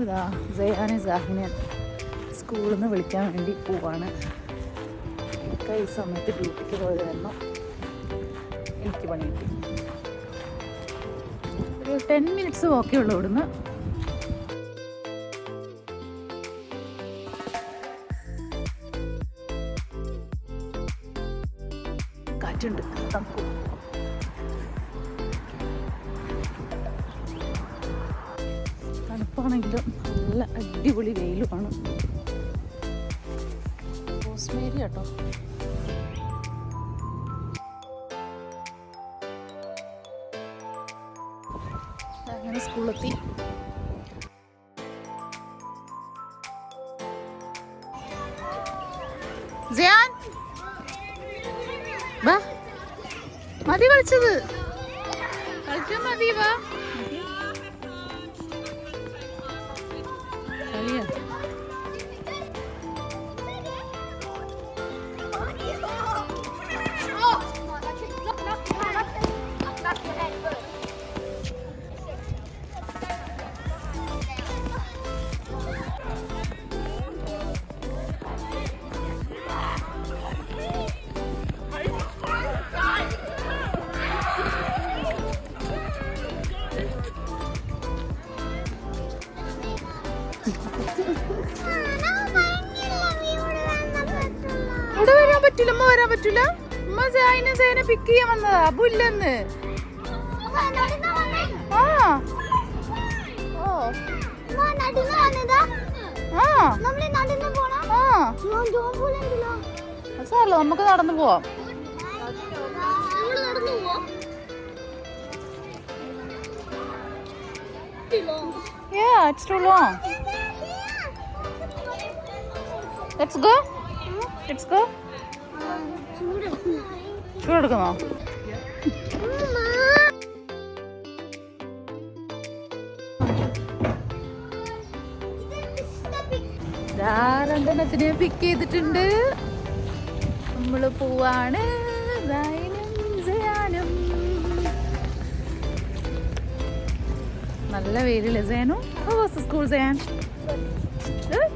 ഇതാ സയാനെ സാഹിനെ സ്കൂളിൽ നിന്ന് വിളിക്കാൻ വേണ്ടി പോവാണ്. ഈ സമയത്ത് ഡ്യൂട്ടിക്ക് പോയത് കാരണം എനിക്ക് പണി കിട്ടി. ഒരു 10 മിനിറ്റ്സ് ഓക്കെ ഉള്ളൂ ഇവിടുന്ന്. കാറ്റുണ്ട്, തണുപ്പ്. തണുപ്പാണെങ്കിലും നല്ല അടിപൊളി വെയിലുമാണ്. റോസ്മേരി കേട്ടോ. അങ്ങനെ സ്കൂളിലെത്തി. സിയാൻ വാ, മതി കളിച്ചത്, കളിക്കാൻ മതി, വാ. ഇവിടെ വരാൻ പറ്റൂല, അമ്മ വരാൻ പറ്റൂല. അമ്മ സേനെ പിക്ക് ചെയ്യാൻ വന്നതാ, അബു ഇല്ലെന്ന്. സാറല്ലോ, നമുക്ക് നടന്നു പോവാം. Yeah, it's too long. Let's go. Let's go. ചൂടെടുക്കുന്നോ? രണ്ടെണ്ണത്തിനെ പിക്ക് ചെയ്തിട്ടുണ്ട്. നമ്മള് പോവാണ്. നല്ല വെയിലല്ലേ സേനു? How was the school, Zayan? Good?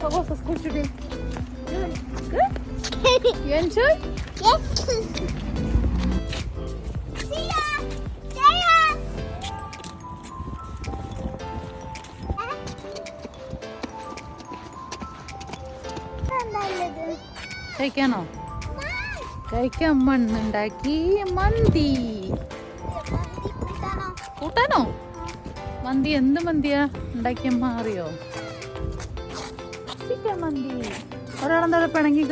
How was the school today? Good? Good? You enjoy? Yes. See ya! See ya! കഴിക്കാനോ? കഴിക്കാൻ മണ്ണുണ്ടാക്കി. മന്തി കൂട്ടാനോ? മന്തി എന്ത് മന്തിയാ ഉണ്ടാക്കിയമ്മ അറിയോ? ചിക്കൻ മന്തി. ഒരാളെന്താ പിണങ്ങി